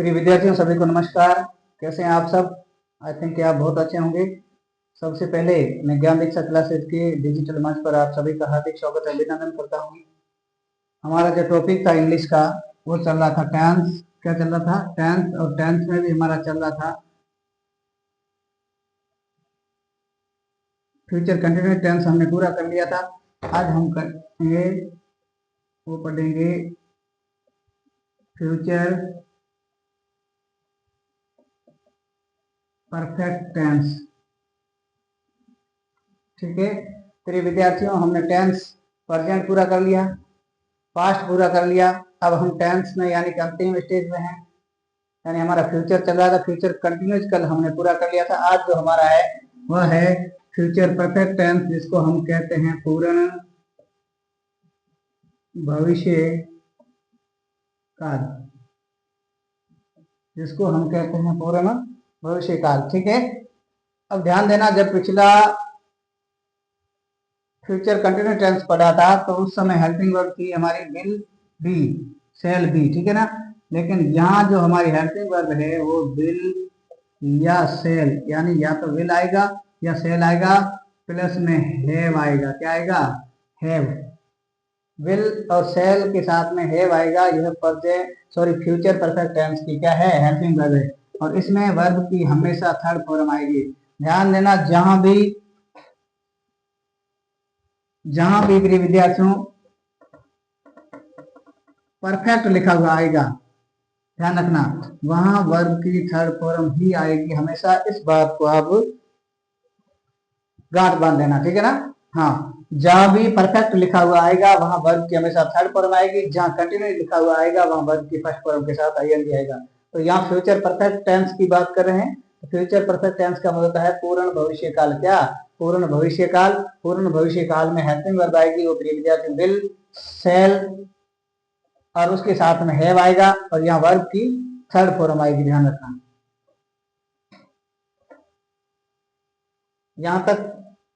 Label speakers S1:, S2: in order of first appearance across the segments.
S1: प्रिय विद्यार्थियों सभी को नमस्कार। कैसे हैं आप सब? आई थिंक कि आप बहुत अच्छे होंगे। सबसे पहले मैं ज्ञान दीक्षा क्लासेस के डिजिटल मंच पर आप सभी का हार्दिक स्वागत और अभिनंदन करता हूँ। हमारा जो टॉपिक था इंग्लिश का वो चल रहा था टेंस। क्या चल रहा था? टेंस। और टेंस में भी हमारा चल रहा था फ्यूचर कंटिन्यूस टेंस। हमने पूरा कर लिया था। आज हम करेंगे वो पढ़ेंगे फ्यूचर परफेक्ट टेंस। ठीक है प्रिय विद्यार्थियों, हमने टेंस प्रेजेंट पूरा कर लिया, पास्ट पूरा कर लिया। अब हम टेंस में यानी कि अंतिम स्टेज में हैं, यानी हमारा फ्यूचर चल रहा था। फ्यूचर कंटिन्यूस कल हमने पूरा कर लिया था। आज जो हमारा है वह है फ्यूचर परफेक्ट टेंस, जिसको हम कहते हैं पूर्ण भविष्य काल। जिसको हम कहते हैं पूर्ण भविष्य काल। ठीक है, अब ध्यान देना, जब पिछला फ्यूचर कंटिन्यूस टेंस पढ़ा था तो उस समय हेल्पिंग वर्ब थी हमारी विल बी, सेल बी। ठीक है ना? लेकिन यहाँ जो हमारी हेल्पिंग वर्ब है वो विल या सेल, यानी या तो विल आएगा या सेल आएगा, प्लस में हैव आएगा। क्या आएगा? हैव। विल और सेल के साथ में हैव आएगा। यह फ्यूचर परफेक्ट टेंस की क्या है? हेल्पिंग वर्ब है। और इसमें वर्ब की हमेशा थर्ड फॉर्म आएगी। ध्यान देना, जहां भी प्रिय विद्यार्थियों परफेक्ट लिखा हुआ आएगा, ध्यान रखना, वहां वर्ब की थर्ड फॉर्म ही आएगी हमेशा। इस बात को आप गांठ बांध देना। ठीक है ना? हाँ, जहां भी परफेक्ट लिखा हुआ आएगा वहां वर्ब की हमेशा थर्ड फॉर्म आएगी। जहां कंटिन्यूस लिखा हुआ आएगा वहां वर्ब की फर्स्ट फॉर्म के साथ आईएनजी आएगा। तो यहाँ फ्यूचर परफेक्ट टेंस की बात कर रहे हैं। फ्यूचर परफेक्ट टेंस का मतलब होता है पूर्ण भविष्य काल। क्या? पूर्ण भविष्य काल। पूर्ण भविष्य काल में हेल्पिंग वर्ब आएगी, वो प्रिय विद्यार्थी विल, सेल और उसके साथ में हैव आएगा, और यहाँ वर्ब की थर्ड फॉर्म आएगी। ध्यान रखना, यहां तक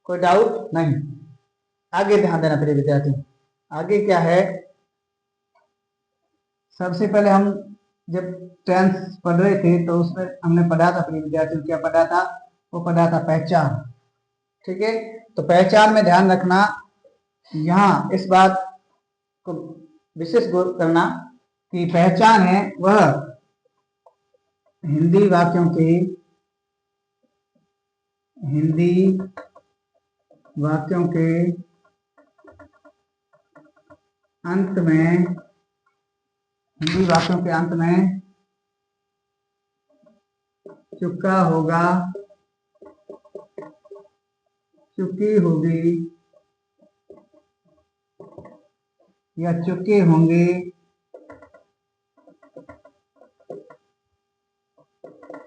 S1: कोई डाउट नहीं। आगे ध्यान देना प्रिय विद्यार्थी। आगे क्या है? सबसे पहले हम जब टेंस पढ़ रहे थे तो उसमें हमने पढ़ा था प्रिय विद्यार्थी, क्या पढ़ा था? वो पढ़ा था पहचान। ठीक है, तो पहचान में ध्यान रखना, यहाँ इस बात को विशेष गौर करना कि पहचान है वह हिंदी वाक्यों के अंत में, हिंदी वाक्यों के अंत में चुका होगा, चुकी होगी या चुके होंगे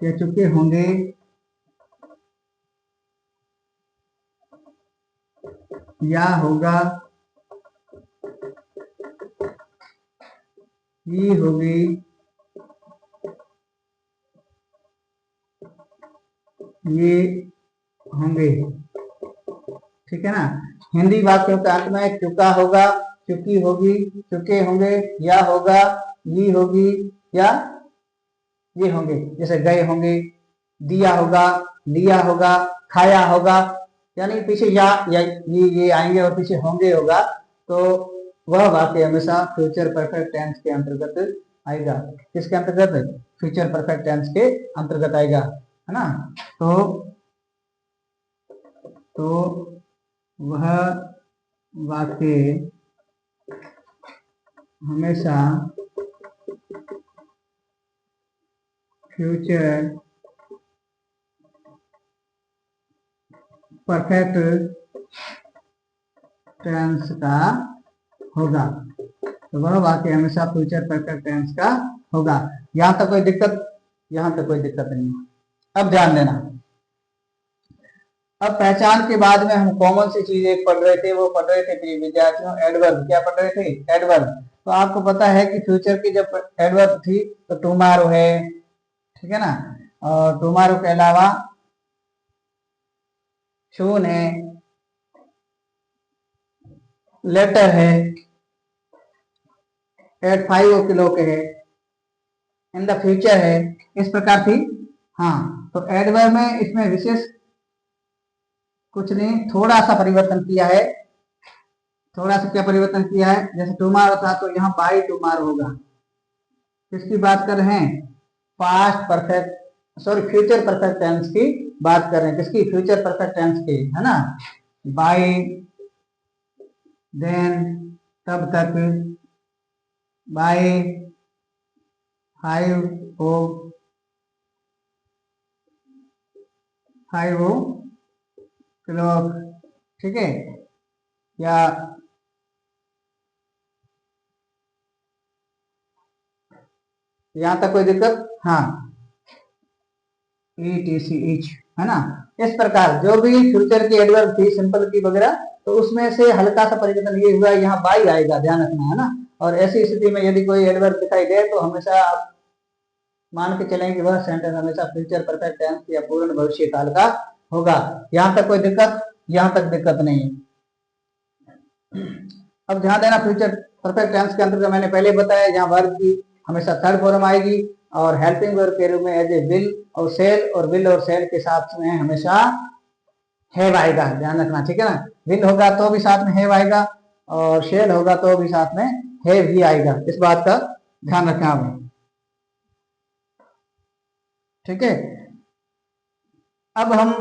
S1: या चुके होंगे या होगा, ही होगी, ये होंगे। ठीक है ना? हिंदी वाक्यों के अंत में चुका होगा, चुकी होगी, चुके होंगे, या होगा, ये होगी या ये होंगे। जैसे गए होंगे, दिया होगा, लिया होगा, खाया होगा, यानी पीछे या ये आएंगे और पीछे होंगे होगा, तो वह वाक्य हमेशा फ्यूचर परफेक्ट टेंस के अंतर्गत आएगा। किसके अंतर्गत? फ्यूचर परफेक्ट टेंस के अंतर्गत आएगा, है ना? तो वह वाक्य हमेशा फ्यूचर परफेक्ट टेंस का होगा। तो वह वाक्य हमेशा फ्यूचर परफेक्ट टेंस का होगा। यहां तक कोई दिक्कत? यहां तक कोई दिक्कत नहीं। अब ध्यान देना, अब पहचान के बाद में हम कॉमन सी चीज एक पढ़ रहे थे, वो पढ़ रहे थे प्रिय विद्यार्थियों एडवर्ब। क्या पढ़ रहे थे? एडवर्ब। तो आपको पता है कि फ्यूचर की जब एडवर्ब थी तो टुमारो है, ठीक है ना? और टुमारो के अलावा सून है, लेटर है, एट 5 o'clock है, इन द फ्यूचर है, इस प्रकार थी। हाँ, तो एडवर्ब में इसमें विशेष कुछ नहीं, थोड़ा सा परिवर्तन किया है। थोड़ा सा क्या परिवर्तन किया है, जैसे टुमारो था तो यहाँ बाई टुमारो होगा। किसकी बात कर रहे हैं, past perfect, sorry future perfect tense की बात कर रहे हैं। किसकी, फ्यूचर परफेक्ट टेंस की, है ना। बाई, देन, तब तक, बाई 5 o'clock, ठीक है। या यहां तक कोई दिक्कत, हाँ, ETC ईच, है ना। इस प्रकार जो भी फ्यूचर की एडवर्ब थी सिंपल की वगैरह, तो उसमें से हल्का सा परिवर्तन ये हुआ, यहाँ बाई आएगा, ध्यान रखना, है ना। और ऐसी स्थिति में यदि कोई एडवर्ब दिखाई दे तो हमेशा आप मान के चलें कि वह सेंटेंस हमेशा फ्यूचर परफेक्ट टेंस या पूर्ण भविष्य काल का होगा। यहां तक कोई दिक्कत, यहां तक दिक्कत नहीं है। अब ध्यान देना, फ्यूचर परफेक्ट टेंस के अंतर्गत मैंने पहले बताया, यहाँ वर्ब की हमेशा थर्ड फॉर्म आएगी, और हेल्पिंग वर्ब के रूप में एज ए विल और सेल, और विल और सेल के साथ में हमेशा हैव आएगा, ध्यान रखना, ठीक है ना। विल होगा तो भी साथ में हैव आएगा, और शेल होगा तो भी साथ में हैव ही आएगा, इस बात का ध्यान रखना आपने, ठीक है। अब हम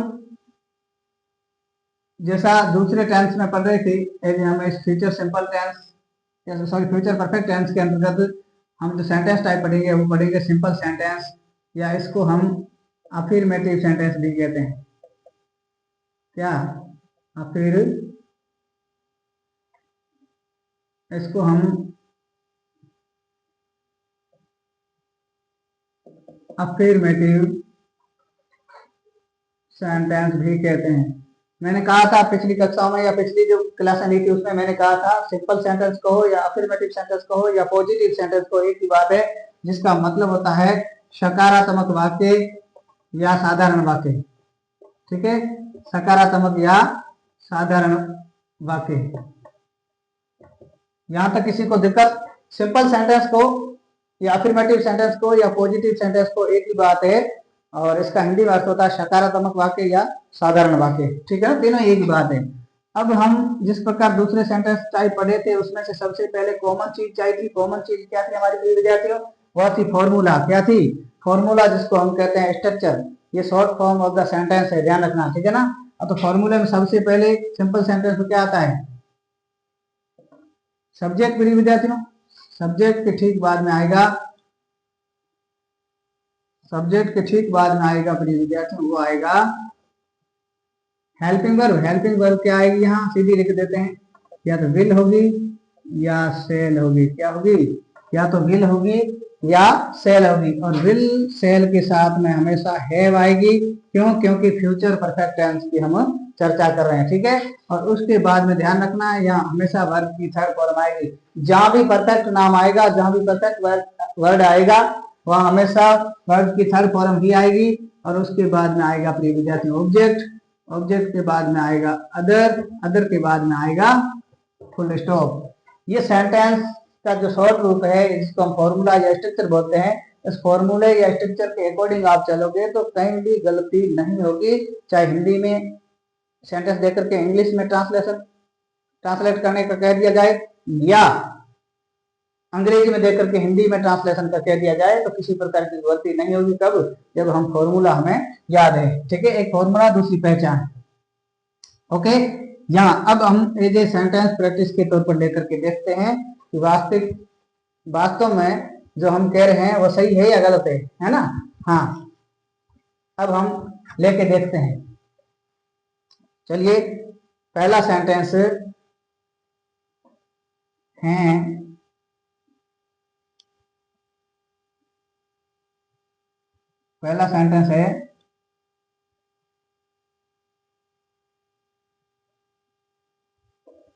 S1: जैसा दूसरे टेंस में पढ़ रहे थे, हम इस future simple tense, sorry future perfect tense के अंतर्गत हम जो सेंटेंस टाइप पढ़ेंगे वो पढ़ेंगे सिंपल सेंटेंस, या इसको हम अफर्मेटिव सेंटेंस भी कहते हैं। क्या, फिर इसको हम अफर्मेटिव सेंटेंस भी कहते हैं। मैंने कहा था पिछली कक्षाओं में या पिछली जो क्लास ली थी उसमें मैंने कहा था सिंपल सेंटेंस कहो या अफर्मेटिव सेंटेंस कहो या पॉजिटिव सेंटेंस कहो, एक ही बात है, जिसका मतलब होता है सकारात्मक वाक्य या साधारण वाक्य, ठीक है। सकारात्मक या साधारण वाक्य, यहां तक किसी को दिक्कत, सिंपल सेंटेंस को या अफर्मेटिव सेंटेंस को या पॉजिटिव सेंटेंस को एक ही बात है, और इसका हिंदी में अर्थ होता है सकारात्मक वाक्य या साधारण वाक्य, ठीक है ना, तीनों एक ही बात है। अब हम जिस प्रकार दूसरे सेंटेंस टाइप पढ़े थे उसमें से सबसे पहले कॉमन चीज चाहिए थी। कॉमन चीज क्या थी हमारे प्रिय विद्यार्थियों, वह थी फॉर्मूला। क्या थी, फॉर्मूला, जिसको हम कहते हैं स्ट्रक्चर, ये short form of the sentence है, ध्यान रखना, ठीक है ना। अब तो फॉर्मूले में सबसे पहले सिंपल सेंटेंस में क्या आता है, सब्जेक्ट, प्रिय विद्यार्थियों, सब्जेक्ट के ठीक बाद में आएगा, सब्जेक्ट के ठीक बाद में आएगा प्रिय विद्यार्थियों, वो आएगा हेल्पिंग वर्ब। हेल्पिंग वर्ब क्या आएगी, यहाँ सीधी लिख देते हैं, या तो विल होगी या सेल होगी। क्या होगी, या तो विल होगी या सेल होगी, और विल सेल के साथ में हमेशा हैव आएगी। क्यों, क्योंकि फ्यूचर परफेक्ट टेंस की हम चर्चा कर रहे हैं, ठीक है। और उसके बाद में ध्यान रखना है, यहाँ हमेशा वर्ब की थर्ड फॉर्म आएगी। जहां भी परफेक्ट नाम आएगा, जहां भी परफेक्ट वर्ड आएगा, वहां हमेशा वर्ब की थर्ड फॉर्म भी आएगी, और उसके बाद में आएगा प्रिय विद्यार्थी ऑब्जेक्ट, ऑब्जेक्ट के बाद में आएगा अदर, अदर के बाद में आएगा फुल स्टॉप। ये सेंटेंस का जो शॉर्ट रूप है, जिसको हम फॉर्मूला या स्ट्रक्चर बोलते हैं, इस फॉर्मूले या स्ट्रक्चर के अकॉर्डिंग आप चलोगे तो कहीं भी गलती नहीं होगी। चाहे हिंदी में सेंटेंस देकर के इंग्लिश में ट्रांसलेट करने का कह दिया जाए, या अंग्रेजी में देकर के हिंदी में ट्रांसलेशन का कह दिया जाए, तो किसी प्रकार की गलती नहीं होगी। कब, जब हम फॉर्मूला हमें याद है, ठीक है। एक फॉर्मूला, दूसरी पहचान, ओके। यहाँ अब हम एज ए सेंटेंस प्रैक्टिस के तौर पर लेकर के देखते हैं कि वास्तव में जो हम कह रहे हैं वो सही है या गलत है ना। हाँ, अब हम लेके देखते हैं, चलिए। पहला सेंटेंस है, पहला सेंटेंस है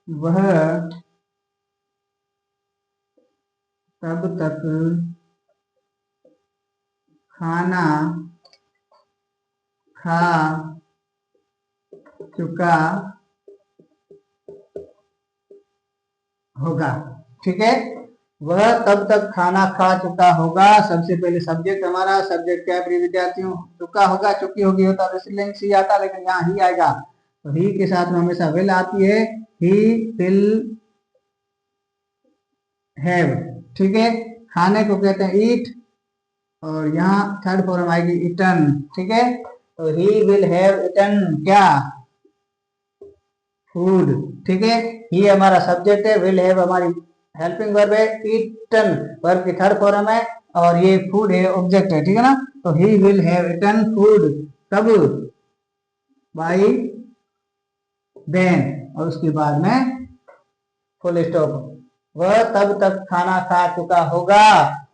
S1: वह तब तक खाना खा चुका होगा, ठीक है। वह तब तक खाना खा चुका होगा। सबसे पहले सब्जेक्ट हमारा, सब्जेक्ट क्या है प्रिय विद्यार्थियों, चुका होगा, चुकी होगी होता तो स्त्रीलिंग सी आता, लेकिन यहाँ ही आएगा। तो ही के साथ में हमेशा विल आती है, ही विल हैव। ठीक है, खाने को कहते हैं ईट, और यहाँ थर्ड फॉर्म आएगी इटन। ठीक है, तो ही विल हैव इटन क्या, फूड। ठीक है, ही हमारा सब्जेक्ट है, विल हैव हमारी हेल्पिंग वर्ब है, ईटन वर्ब की थर्ड फॉर्म है, और ये फूड है ऑब्जेक्ट है। ठीक है ना, तो ही विल हैव इटन फूड कब, बाई देन, और उसके बाद में फुल स्टॉप। वह तब तक खाना खा चुका होगा,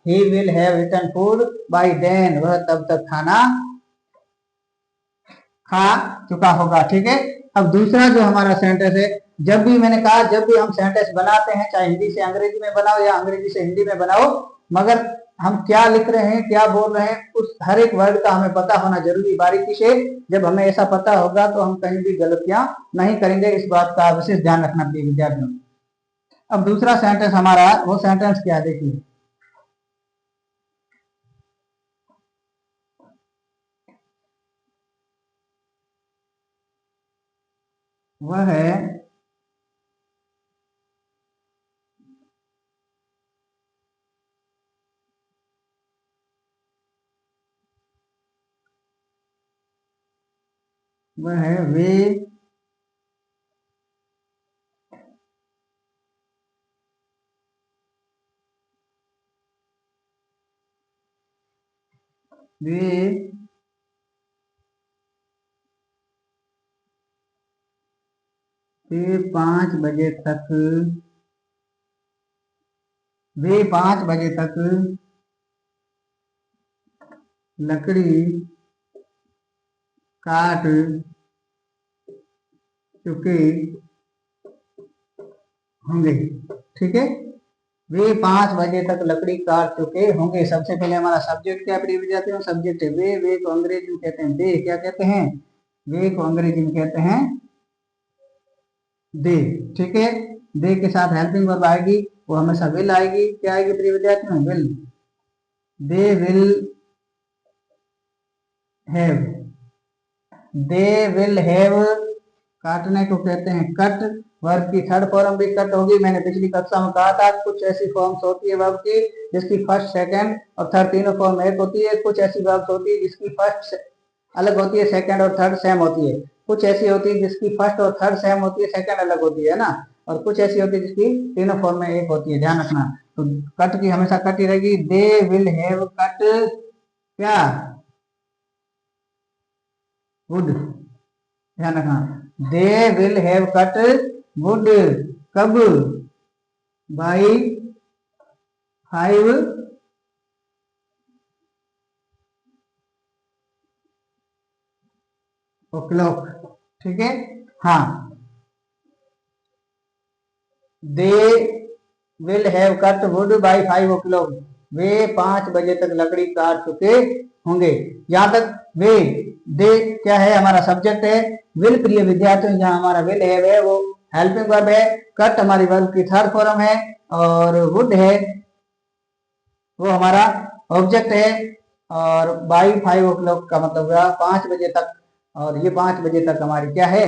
S1: he will have eaten food by then, वह तब तक खाना खा चुका होगा। ठीक है, अब दूसरा जो हमारा सेंटेंस है, जब भी मैंने कहा जब भी हम सेंटेंस बनाते हैं, चाहे हिंदी से अंग्रेजी में बनाओ या अंग्रेजी से हिंदी में बनाओ, मगर हम क्या लिख रहे हैं, क्या बोल रहे हैं, उस हर एक वर्ड का हमें पता होना जरूरी बारीकी से। जब हमें ऐसा पता होगा तो हम कहीं भी गलतियां नहीं करेंगे, इस बात का विशेष ध्यान रखना प्रिय विद्यार्थियों। अब दूसरा सेंटेंस हमारा, वो सेंटेंस क्या देखिए, वह है वह है वे 5 बजे तक, वे 5 बजे तक लकड़ी काट चुके होंगे। ठीक है, वे 5 बजे तक लकड़ी काट चुके होंगे। सबसे पहले हमारा सब्जेक्ट क्या प्रिय विद्यार्थियों, सब्जेक्ट है वे को अंग्रेजी में कहते हैं दे। क्या कहते हैं, वे को अंग्रेजी में कहते हैं दे। ठीक है, दे के साथ हेल्पिंग वर्ब आएगी, वो हमेशा विल आएगी। क्या आएगी प्रिय विद्यार्थियों, will. They will have, they will have, काटने को कहते हैं कट, वर्ब की थर्ड फॉर्म भी कट होगी। मैंने पिछली कक्षा में कहा था कुछ ऐसी फॉर्म्स होती है वर्ब की जिसकी फर्स्ट सेकंड और थर्ड तीनों फॉर्म एक होती है, कुछ ऐसी वर्ब्स होती है जिसकी फर्स्ट अलग होती है, सेकंड और थर्ड सेम होती है, कुछ ऐसी होती है जिसकी फर्स्ट और थर्ड सेम होती है, सेकंड अलग होती है ना, और कुछ ऐसी होती है जिसकी तीनों फॉर्म में एक होती है, ध्यान रखना। तो कट की हमेशा कट ही रहेगी, दे विल हैव कट क्या, वुड। ध्यान रखना, they will have cut would कब, बाई 5 o'clock। ठीक है, हाँ, they will have cut would buy 5 o'clock, वे 5 बजे तक लकड़ी काट चुके होंगे। यहां तक वे, दे क्या है, हमारा सब्जेक्ट है, विल प्रिय विद्यार्थियों जहां हमारा विल है वो हेल्पिंग वर्ब है, कट हमारी वर्ब की थर्ड फॉर्म है, और वुड है वो हमारा ऑब्जेक्ट है, और बाई 5 o'clock का मतलब हुआ 5 बजे तक, और ये 5 बजे तक हमारी क्या है,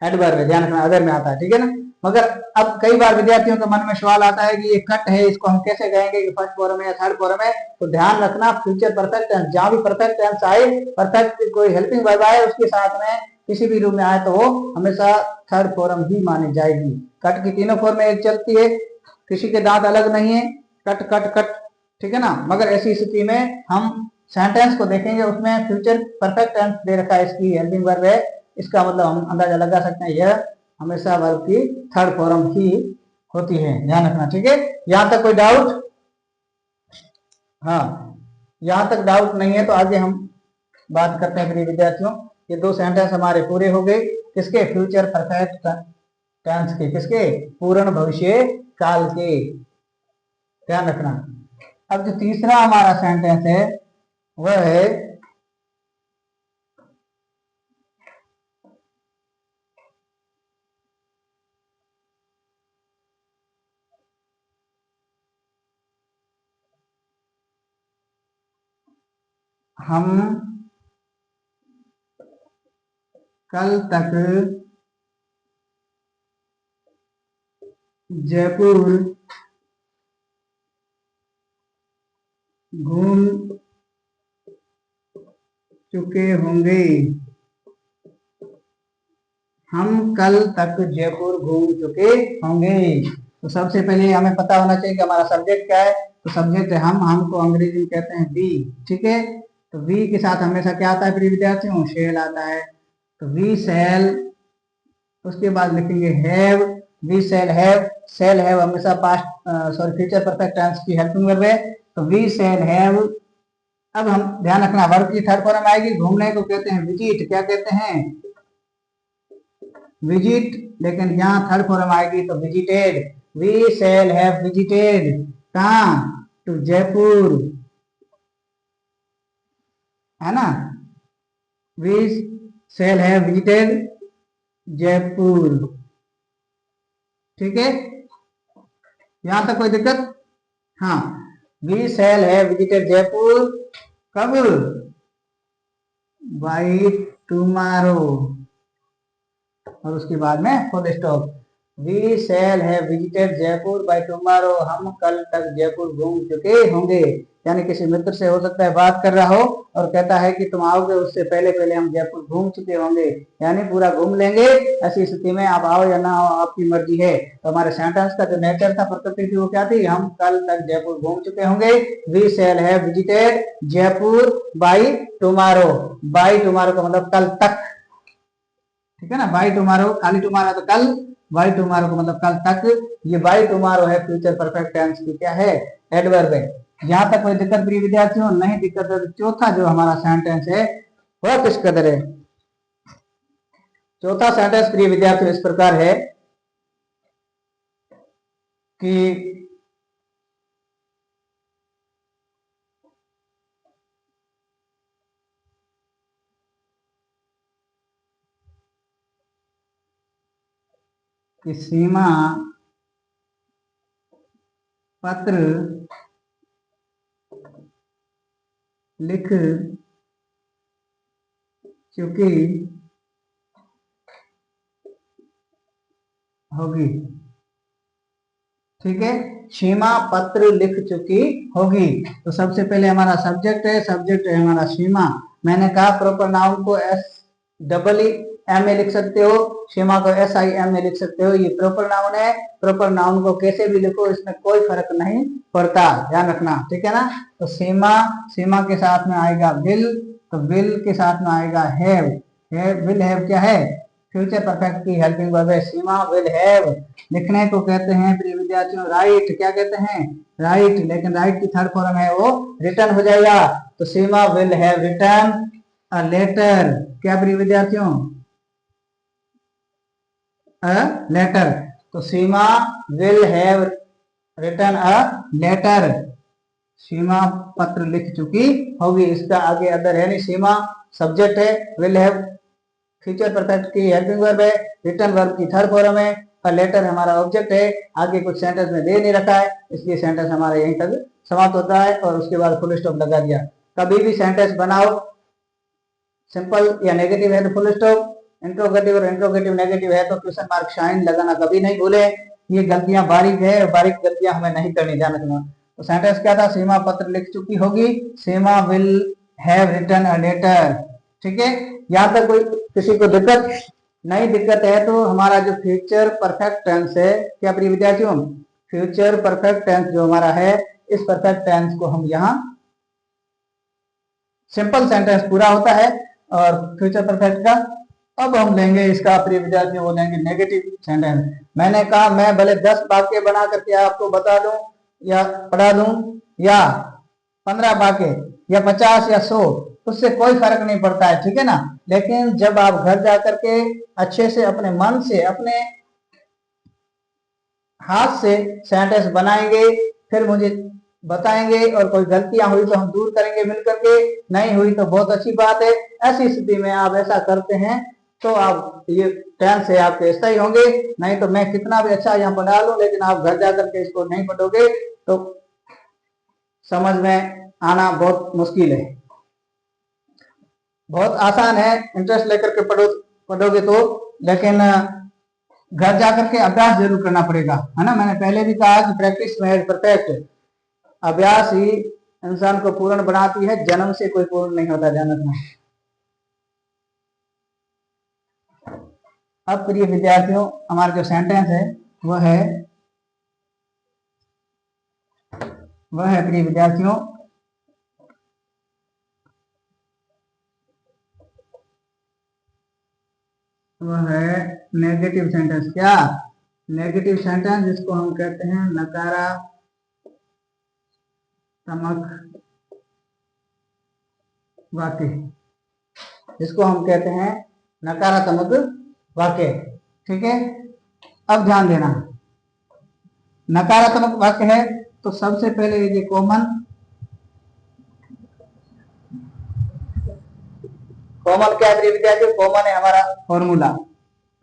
S1: एडवर्ब है, ध्यान रखना, अदर में आता है। ठीक है ना, मगर अब कई बार विद्यार्थियों के मन में सवाल आता है कि ये कट है, इसको हम कैसे कहेंगे कि फर्स्ट फॉर्म है या थर्ड फॉर्म है। तो ध्यान रखना, फ्यूचर परफेक्ट टेंस, जहां भी परफेक्ट टेंस आए, परफेक्ट कोई हेल्पिंग वर्ब आए, उसके साथ में किसी भी रूप में आए तो वो हमेशा थर्ड फॉर्म ही मानी जाएगी। कट की तीनों फॉर्म एक चलती है, किसी के दांत अलग नहीं है, कट कट कट। ठीक है ना, मगर ऐसी स्थिति में हम सेंटेंस को देखेंगे, उसमें फ्यूचर परफेक्ट टेंस दे रखा है, इसकी हेल्पिंग वर्ब है, इसका मतलब हम अंदाजा लगा सकते हैं यह हमेशा वर्ब की थर्ड फॉर्म ही होती है, ध्यान रखना। ठीक है, यहां तक कोई डाउट, हाँ, यहां तक डाउट नहीं है तो आगे हम बात करते हैं प्रिय विद्यार्थियों। ये 2 सेंटेंस हमारे पूरे हो गए, किसके, फ्यूचर परफेक्ट टेंस के, किसके, पूर्ण भविष्य काल के, ध्यान रखना। अब जो तीसरा हमारा सेंटेंस है वह है हम कल तक जयपुर घूम चुके होंगे। हम कल तक जयपुर घूम चुके होंगे। तो सबसे पहले हमें पता होना चाहिए कि हमारा सब्जेक्ट क्या है। तो सब्जेक्ट है हमको अंग्रेजी में कहते हैं वी। ठीक है, तो वी के साथ हमेशा क्या आता है प्रिय विद्यार्थियों? शेल आता है। तो वी सेल, उसके बाद लिखेंगे have. We shall have. Shall have हमेशा past sorry future perfect tense की हेल्पिंग वर्ब है। तो वी सेल हैव। अब हम ध्यान रखना, वर्ब की थर्ड फॉर्म आएगी। घूमने को कहते हैं विजिट। क्या कहते हैं? विजिट। लेकिन यहाँ थर्ड फॉर्म आएगी तो visited. We shall have visited. कहाँ? टू जयपुर, है ना। We shall have visited Jaipur. ठीक है, यहां तक कोई दिक्कत? हाँ, we shall have visited Jaipur. कब? By tomorrow. और उसके बाद में full stop. We shall have visited Jaipur by tomorrow. हम कल तक जयपुर घूम चुके होंगे। यानी किसी मित्र से हो सकता है बात कर रहा हो और कहता है कि तुम आओगे उससे पहले पहले हम जयपुर घूम चुके होंगे, यानी पूरा घूम लेंगे। ऐसी स्थिति में आप आओ या ना आओ आपकी मर्जी है। तो हमारे सेंटेंस का जो नेचर था, प्रकृति थी, वो क्या थी? हम कल तक जयपुर घूम चुके होंगे। We shall have visited Jaipur by tomorrow. By tomorrow का मतलब कल तक। ठीक है ना, बाई टुमारो, खाली टुमारो तो कल, बाई टुमारो का मतलब कल तक। ये बाई टुमारो है फ्यूचर परफेक्ट टेंस की क्या है? एडवर्ब है। यहां तक कोई दिक्कत प्रिय विद्यार्थियों? नहीं दिक्कत है। तो चौथा जो हमारा सेंटेंस है वह किस कदर है? चौथा सेंटेंस प्रिय विद्यार्थियों इस प्रकार है कि सीमा पत्र लिख चुकी होगी। ठीक है, सीमा पत्र लिख चुकी होगी। तो सबसे पहले हमारा सब्जेक्ट है, सब्जेक्ट है हमारा सीमा। मैंने कहा प्रॉपर नाउन को SEEMA में लिख सकते हो, सीमा को SIM में लिख सकते हो। ये प्रॉपर नाउन है। प्रॉपर नाउन को कैसे भी लिखो इसमें कोई फर्क नहीं पड़ता, ध्यान रखना। ठीक है ना। तो सीमा, सीमा के साथ में आएगा विल। तो विल के साथ में आएगा हैव। विल हैव क्या है? फ्यूचर परफेक्ट की हेल्पिंग वर्ब है। सीमा विल हैव। लिखने को कहते हैं प्रिय विद्यार्थियों राइट। क्या कहते हैं? राइट। लेकिन राइट की थर्ड फॉर्म है वो रिटर्न हो जाएगा। तो Seema will have written a letter. क्या प्रिय विद्यार्थियों? A letter. तो Seema will have written a letter. Seema पत्र लिख चुकी होगी। इसका आगे अदर है नहीं। सीमा सब्जेक्ट है, विल हैव फ्यूचर परफेक्ट की हेल्पिंग वर्ब है, रिटर्न वर्ब की थर्ड फॉर्म है, और लेटर हमारा ऑब्जेक्ट है। आगे कुछ सेंटेंस में दे नहीं रखा है, इसलिए सेंटेंस हमारा यहीं तक समाप्त होता है और उसके बाद फुल स्टॉप लगा दिया। कभी भी सेंटेंस बनाओ, सिंपल या नेगेटिव है तो फुल स्टॉप, इंट्रोगेटिव और इंट्रोगेटिव नेगेटिव है तो क्वेश्चन मार्क साइन लगाना कभी नहीं भूले। ये गलतियां बारीक है, बारीक गलतियां हमें नहीं करनी, ध्यान रखना। तो सेंटेंस क्या था? सीमा पत्र लिख चुकी होगी। Seema will have written a letter. ठीक है, यहाँ तक कोई किसी को दिक्कत नहीं? दिक्कत है तो हमारा जो फ्यूचर परफेक्ट टेंस है, क्या प्रिय विद्यार्थियों? फ्यूचर परफेक्ट टेंस जो हमारा है, इस परफेक्ट टेंस को हम यहाँ सिंपल सेंटेंस पूरा होता है और फ्यूचर परफेक्ट का अब हम लेंगे इसका प्रिय विद्यार्थियों वो लेंगे नेगेटिव सेंटेंस। मैंने कहा मैं भले 10 वाक्य बना करके आपको बता दूं या पढ़ा दूं, या 15 वाक्य या 50 या 100, उससे कोई फर्क नहीं पड़ता है। ठीक है ना। लेकिन जब आप घर जा करके अच्छे से अपने मन से अपने हाथ से सेंटेंस बनाएंगे, फिर मुझे बताएंगे, और कोई गलतियां हुई तो हम दूर करेंगे मिल करके, नहीं हुई तो बहुत अच्छी बात है। ऐसी स्थिति में आप ऐसा करते हैं तो आप ये टेंस से आपके स्थायी होंगे। नहीं तो मैं कितना भी अच्छा यहाँ पढ़ा लूं, लेकिन आप घर जाकर के इसको नहीं पढ़ोगे तो समझ में आना बहुत मुश्किल है। बहुत आसान है, इंटरेस्ट लेकर के पढ़ोगे तो। लेकिन घर जाकर के अभ्यास जरूर करना पड़ेगा, है ना। मैंने पहले भी कहा कि प्रैक्टिस मेड परफेक्ट। अभ्यास ही इंसान को पूर्ण बनाती है, जन्म से कोई पूर्ण नहीं होता, ध्यान रखना। अब प्रिय विद्यार्थियों, हमारा जो सेंटेंस है वह है प्रिय विद्यार्थियों, वह है नेगेटिव सेंटेंस। क्या? नेगेटिव सेंटेंस, जिसको हम कहते हैं नकारात्मक वाक्य, जिसको हम कहते हैं नकारात्मक वाक्य। ठीक है, अब ध्यान देना, नकारात्मक वाक्य है तो सबसे पहले ये कॉमन क्या है विद्यार्थी? कॉमन है हमारा फॉर्मूला।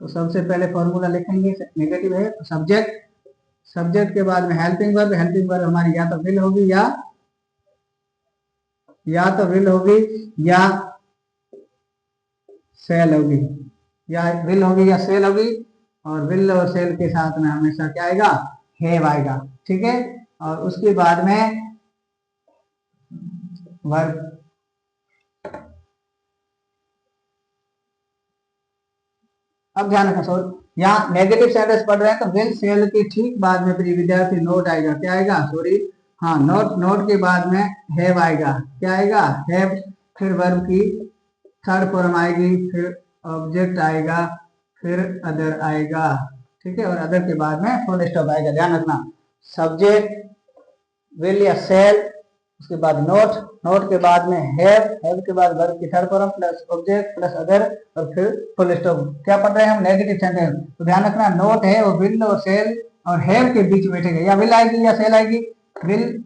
S1: तो सबसे पहले फॉर्मूला लिखेंगे, नेगेटिव है तो सब्जेक्ट के बाद में हेल्पिंग वर्ब। हेल्पिंग वर्ब हमारी या तो विल होगी या या सेल होगी, या विल होगी या सेल होगी। और विल और सेल के साथ में हमेशा क्या आएगा? हैव आएगा। ठीक है, और उसके बाद में वर्ब। अब ध्यान रखना सर, यहाँ नेगेटिव सेंटेंस पढ़ रहे हैं तो विल सेल के ठीक बाद में प्रिय विद्यार्थी नोट आएगा। क्या आएगा? सॉरी, हाँ, नोट के बाद में हैव आएगा। क्या आएगा? हैव। फिर वर्ब की थर्ड फॉर्म आएगी, फिर ऑब्जेक्ट आएगा, फिर अदर आएगा। ठीक है, और अदर के बाद में फुल स्टॉप आएगा। ध्यान रखना, सब्जेक्ट विल या सेल, उसके बाद नोट के बाद में हैव के बाद वर्ब की third form plus object plus other और फिर फुल स्टॉप। क्या पढ़ रहे हैं हम? Negative sentence. तो ध्यान रखना, नोट है वो विल और सेल और हैव के बीच बैठेगा, या विल आएगी या सेल आएगी। विल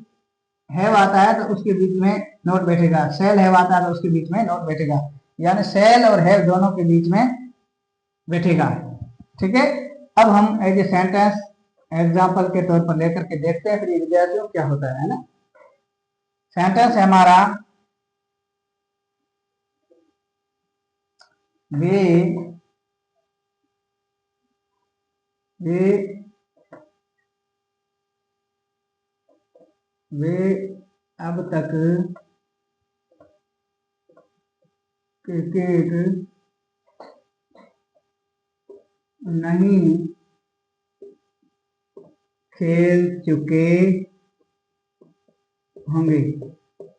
S1: हैव आता है तो उसके बीच में नोट बैठेगा, सेल हैव आता है तो उसके बीच में नोट बैठेगा, यानी सेल और हैव दोनों के बीच में बैठेगा। ठीक है, अब हम एज ए सेंटेंस एग्जाम्पल के तौर पर लेकर के देखते हैं फिर विद्यार्थियों क्या होता है ना। सेंटेंस है हमारा, वे अब तक क्रिकेट नहीं खेल चुके होंगे।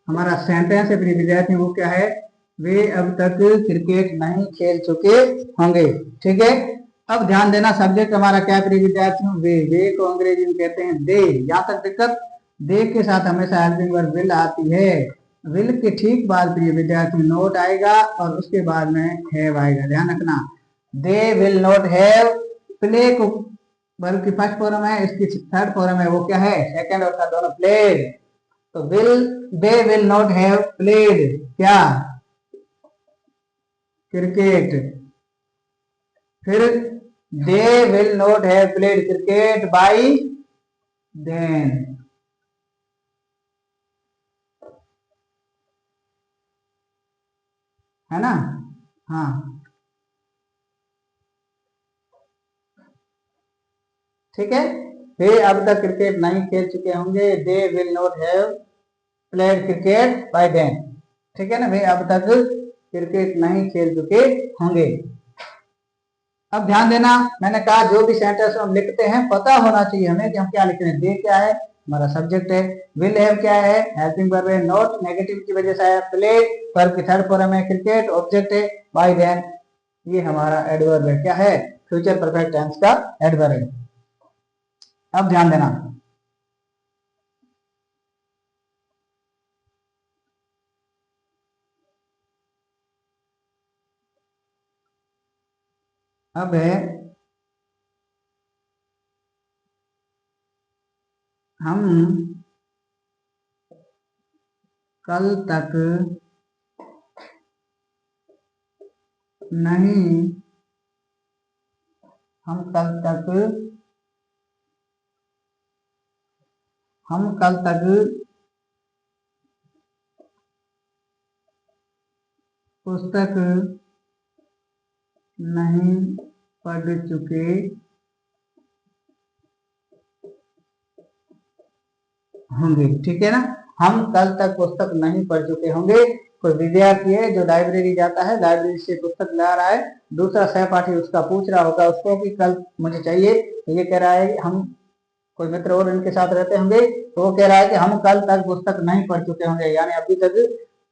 S1: हमारा सेंटेंस है प्रिय विद्यार्थी, वो क्या है? वे अब तक क्रिकेट नहीं खेल चुके होंगे। ठीक है, अब ध्यान देना, सब्जेक्ट हमारा क्या है प्रिय विद्यार्थियों? वे को अंग्रेजी में कहते हैं दे। यहाँ तक दिक्कत? दे के साथ हमेशा हेल्पिंग वर्ब विल आती है। विल के ठीक बाद प्रिय विद्यार्थी नोट आएगा और उसके बाद में हैव आएगा। ध्यान रखना, दे विल नॉट हैव। प्ले को वर्ब की फर्स्ट फॉर्म है, इसकी थर्ड फॉर्म है वो क्या है? सेकंड और थर्ड दोनों प्लेड। तो they will not have played क्या? क्रिकेट। फिर they will not have played cricket by then. है ना? हाँ, ठीक है, वे अब तक क्रिकेट नहीं खेल चुके होंगे। They will not have played cricket by then. ठीक है ना, वे अब तक क्रिकेट नहीं खेल चुके होंगे। अब ध्यान देना, मैंने कहा जो भी सेंटेंस हम लिखते हैं पता होना चाहिए हमें कि हम क्या लिख रहे हैं। दे क्या है? हमारा सब्जेक्ट है। विल हैव क्या है? हेल्पिंग वर्ब है। नॉट नेगेटिव की वजह से आया। प्ले वर्ब की थर्ड फॉर्म है। क्रिकेट ऑब्जेक्ट है। बाय देन ये हमारा एडवर्ब है। क्या है? फ्यूचर परफेक्ट टेंस का एडवर्ब है। अब ध्यान देना, अब है हम कल तक नहीं हम कल तक पुस्तक नहीं पढ़ चुके होंगे। ठीक है ना, हम कल तक पुस्तक नहीं पढ़ चुके होंगे। कोई विद्यार्थी है जो लाइब्रेरी जाता है, लाइब्रेरी से पुस्तक ला रहा है, दूसरा सहपाठी उसका पूछ रहा होगा उसको कि कल मुझे चाहिए, तो ये कह रहा है हम, कोई मित्र और इनके साथ रहते होंगे, तो वो कह रहा है कि हम कल तक पुस्तक नहीं पढ़ चुके होंगे, यानी अभी तक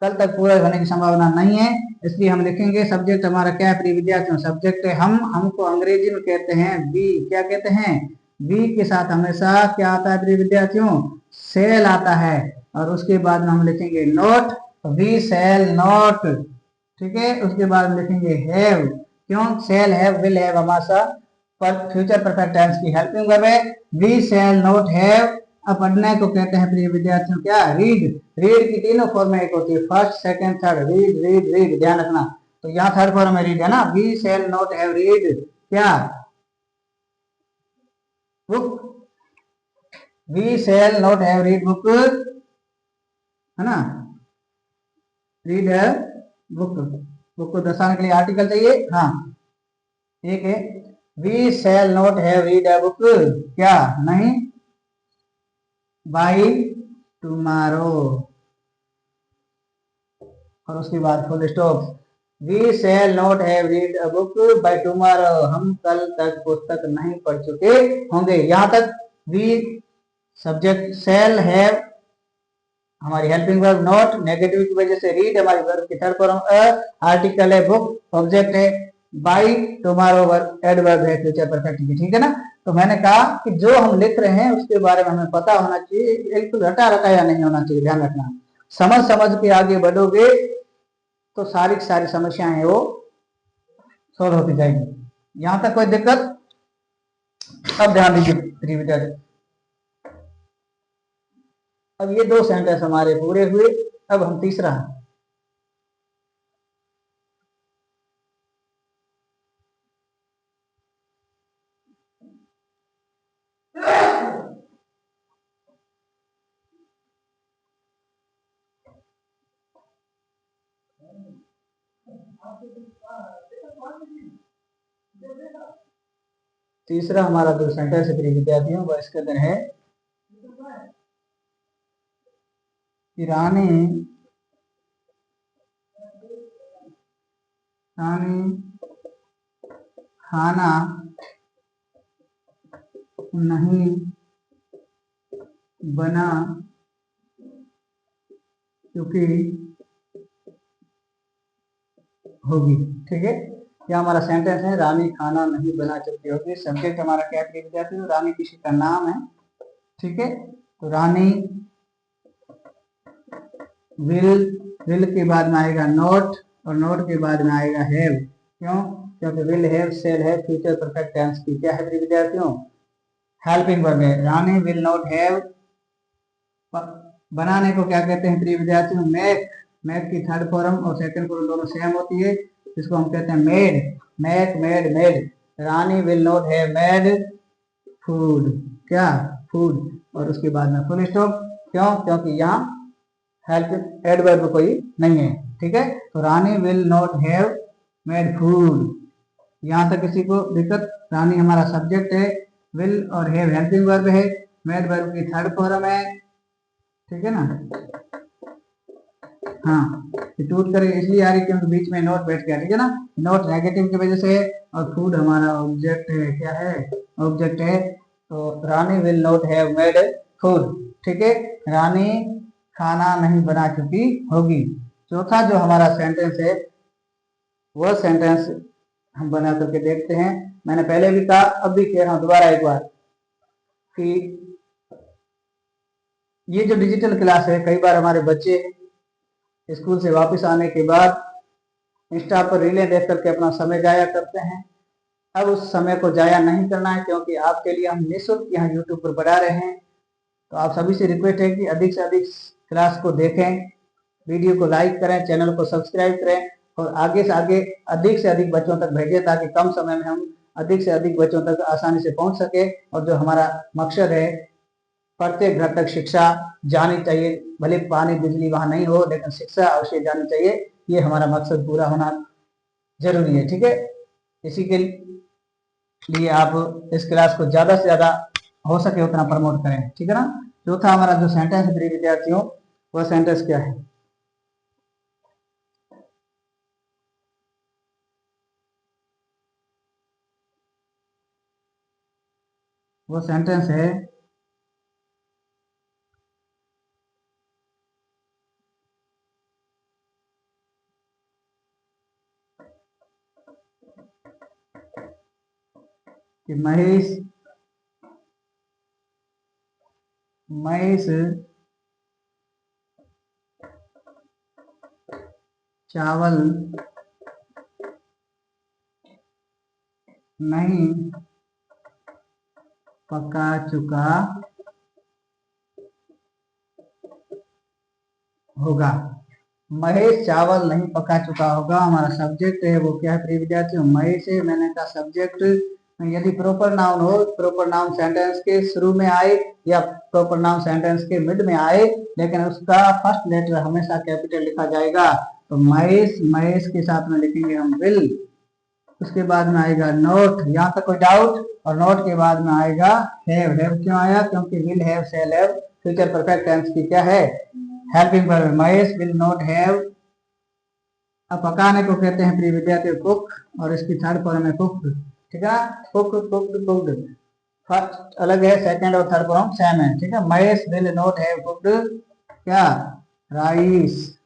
S1: कल तक पूरा होने की संभावना नहीं है। इसलिए हम लिखेंगे सब्जेक्ट हमारा क्या है प्रिय विद्यार्थियों, सब्जेक्ट है हम, हमको अंग्रेजी में कहते हैं बी। क्या कहते हैं? बी के साथ हमेशा क्या आता है प्रिय विद्यार्थियों? सेल आता है। और उसके बाद में हम लिखेंगे नोट, वी सेल नोट। ठीक है, उसके बाद हम लिखेंगे हैव। क्यों? सेल हैव विल हैव हमारा पर फ्यूचर परफेक्ट टेंस की हेल्पिंग वर्ब है। We shall not have. अब पढ़ने को कहते हैं प्रिय विद्यार्थियों क्या? रीड। रीड की तीनों फॉर्म में एक होती है, first second third, read read read, ध्यान रखना। तो यहाँ थर्ड फॉर्म में रीड है ना, we shall not have read क्या? Book. We shall not have read book, है ना, रीड है बुक। बुक को दर्शाने के लिए आर्टिकल चाहिए। हाँ, एक है we shall not have read a book क्या? नहीं, बाई टुमारो। और उसके बाद full stop. We shall not have read a book by tomorrow, हम कल तक पुस्तक नहीं पढ़ चुके होंगे। यहां तक वी सब्जेक्ट, शैल हैव हमारी हेल्पिंग वर्ब, नॉट नेगेटिव की वजह से, रीड हमारी वर्ब की थर्ड फॉर्म, आर्टिकल है, बुक ऑब्जेक्ट है, बाई टुमारो वर्ब एडवर्ब है फ्यूचर परफेक्ट की। ठीक है ना, तो मैंने कहा कि जो हम लिख रहे हैं उसके बारे में हमें पता होना चाहिए, बिल्कुल रटा रटा या नहीं होना चाहिए, ध्यान रखना। समझ समझ के आगे बढ़ोगे तो सारी सारी समस्याएं हैं वो सॉल्व होती जाएगी। यहां तक कोई दिक्कत? अब ध्यान दीजिए, अब ये दो सेंटेंस हमारे पूरे हुए। अब हम तीसरा, तीसरा हमारा जो सेंटेंस है प्रिय विद्यार्थियों वो इसके अंदर है कि रानी खाना नहीं बना चुकी होगी। ठीक है, क्या हमारा सेंटेंस है, रानी खाना नहीं बना चुकी होगी। सब्जेक्ट हमारा क्या है विद्यार्थी? रानी किसी का नाम है। ठीक है, तो रानी विल के बाद में आएगा नोट, और नोट के बाद में आएगा हैव। क्यों? क्योंकि विल हैव सेल है फ्यूचर परफेक्ट टेंस की क्या है विद्यार्थियों? हेल्पिंग वर्ब है। रानी विल नॉट हैव, बनाने को क्या कहते हैं प्रिय विद्यार्थियों? मेक। मेक की थर्ड फॉर्म और सेकंड फॉर्म दोनों सेम होती है, इसको हम कहते हैं made. Make made made. Rani will not have made food क्या? फूड। और उसके बाद में फुल स्टॉप। क्यों? क्योंकि यहाँ हेल्प एडवर्ब कोई नहीं है। ठीक है, तो Rani will not have made food. यहाँ तक किसी को दिक्कत? रानी हमारा सब्जेक्ट है, विल और हैव हेल्पिंग वर्ब है, मेड वर्ब की थर्ड फॉर्म है। ठीक है ना, हाँ, टूट कर इसलिए आ रही क्योंकि बीच में नोट बैठ गया। ठीक है ना, नोट नेगेटिव की वजह से, और फूड हमारा ऑब्जेक्ट है। क्या है? ऑब्जेक्ट है। तो Rani will not have made food. ठीक है, रानी खाना नहीं बना चुकी होगी। चौथा जो हमारा सेंटेंस है वो सेंटेंस हम बना करके देखते हैं। मैंने पहले भी कहा, अब भी कह रहा हूं दोबारा एक बार कि ये जो डिजिटल क्लास है, कई बार हमारे बच्चे स्कूल से वापस आने के बाद इंस्टा पर रीलें देख करके अपना समय जाया करते हैं। अब उस समय को जाया नहीं करना है, क्योंकि आपके लिए हम निःशुल्क यहाँ यूट्यूब पर पढ़ा रहे हैं। तो आप सभी से रिक्वेस्ट है कि अधिक से अधिक क्लास को देखें, वीडियो को लाइक करें, चैनल को सब्सक्राइब करें, और आगे से आगे अधिक से अधिक बच्चों तक भेजें, ताकि कम समय में हम अधिक से अधिक बच्चों तक आसानी से पहुंच सके। और जो हमारा मकसद है, प्रत्येक घर तक शिक्षा जानी चाहिए, भले पानी बिजली वहां नहीं हो, लेकिन शिक्षा अवश्य जानी चाहिए। ये हमारा मकसद पूरा होना जरूरी है। ठीक है, इसी के लिए आप इस क्लास को ज़्यादा से ज़्यादा हो सके उतना प्रमोट करें। ठीक है ना। चौथा हमारा जो सेंटेंस है प्रिय विद्यार्थियों, वह सेंटेंस क्या है? वो सेंटेंस है कि महेश चावल नहीं पका चुका होगा। महेश चावल नहीं पका चुका होगा, हमारा सब्जेक्ट है वो क्या है प्रिय विद्यार्थियों? महेश है। मैंने कहा सब्जेक्ट यदि प्रॉपर नाउन हो, प्रॉपर नाउन सेंटेंस के शुरू में आए या प्रॉपर नाउन सेंटेंस के मिड में आए, लेकिन उसका फर्स्ट लेटर हमेशा कैपिटल लिखा जाएगा। तो महेश, महेश के साथ में लिखेंगे हम विल, उसके बाद में आएगा नोट, यहाँ तक कोई डाउट? और नोट के बाद में आएगा हैव। हैव क्यों आया? क्योंकि will have, shall have future perfect tense की क्या है? Helping verb. Mahesh will not have. अब पकाने को कहते हैं प्रिय विद्यार्थी कुक, और इसकी थर्ड फॉर्म है कुक्ड। ठीक है, कुक, कुक्ड, कुक्ड। फर्स्ट अलग है, सेकंड और थर्ड फॉर्म सेम है। ठीक है, Mahesh will not have cooked क्या? राइस,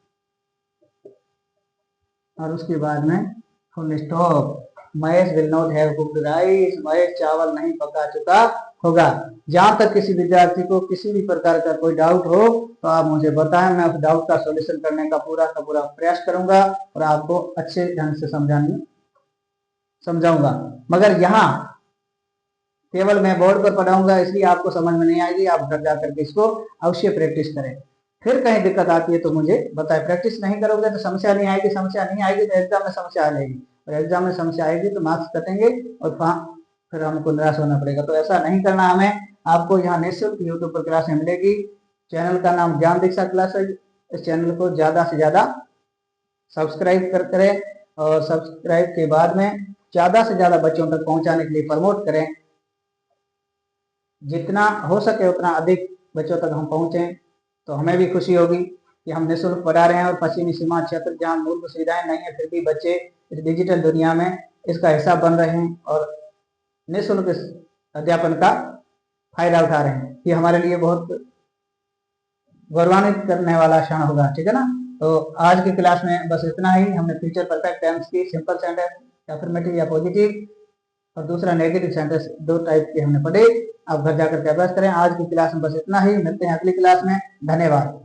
S1: और उसके बाद में full stop. Mahesh will not have cooked rice, Mahesh चावल नहीं पका चुका होगा। जहां तक किसी विद्यार्थी को किसी भी प्रकार का कोई डाउट हो तो आप मुझे बताएं, मैं उस डाउट का सॉल्यूशन करने का पूरा प्रयास करूंगा और आपको अच्छे ढंग से समझाऊंगा। मगर यहाँ केवल मैं बोर्ड पर पढ़ाऊंगा इसलिए आपको समझ में नहीं आएगी, आप घर जाकर के इसको अवश्य प्रैक्टिस करें। फिर कहीं दिक्कत आती है तो मुझे बताएं। प्रैक्टिस नहीं करोगे तो समस्या नहीं आएगी, समस्या नहीं आएगी तो एग्जाम में समस्या आ जाएगी, और एग्जाम में समस्या आएगी तो मार्क्स कटेंगे और फिर हमको निराश होना पड़ेगा। तो ऐसा नहीं करना हमें। आपको यहाँ निःशुल्क यूट्यूब पर क्लासें मिलेगी। चैनल का नाम ज्ञान दीक्षा क्लास है। इस चैनल को ज्यादा से ज्यादा सब्सक्राइब करें, और सब्सक्राइब के बाद में ज्यादा से ज्यादा बच्चों तक पहुंचाने के लिए प्रमोट करें। जितना हो सके उतना अधिक बच्चों तक हम पहुंचे तो हमें भी खुशी होगी कि हम निःशुल्क पढ़ा रहे हैं। और पश्चिमी सीमांत क्षेत्र जहाँ मूलभूत सुविधाएं नहीं है फिर भी बच्चे इस डिजिटल दुनिया में इसका हिस्सा बन रहे हैं और निःशुल्क अध्यापन का फायदा उठा रहे हैं। ये हमारे लिए बहुत गौरवान्वित करने वाला क्षण होगा। ठीक है ना। तो आज की क्लास में बस इतना ही। हमने फ्यूचर परफेक्ट टेंस की सिंपल सेंटेंस, अफर्मेटिव या पॉजिटिव, और दूसरा नेगेटिव सेंटेंस, दो टाइप के हमने पढ़े। आप घर जाकर के अभ्यास करें। आज की क्लास में बस इतना ही। मिलते हैं अगली क्लास में। धन्यवाद।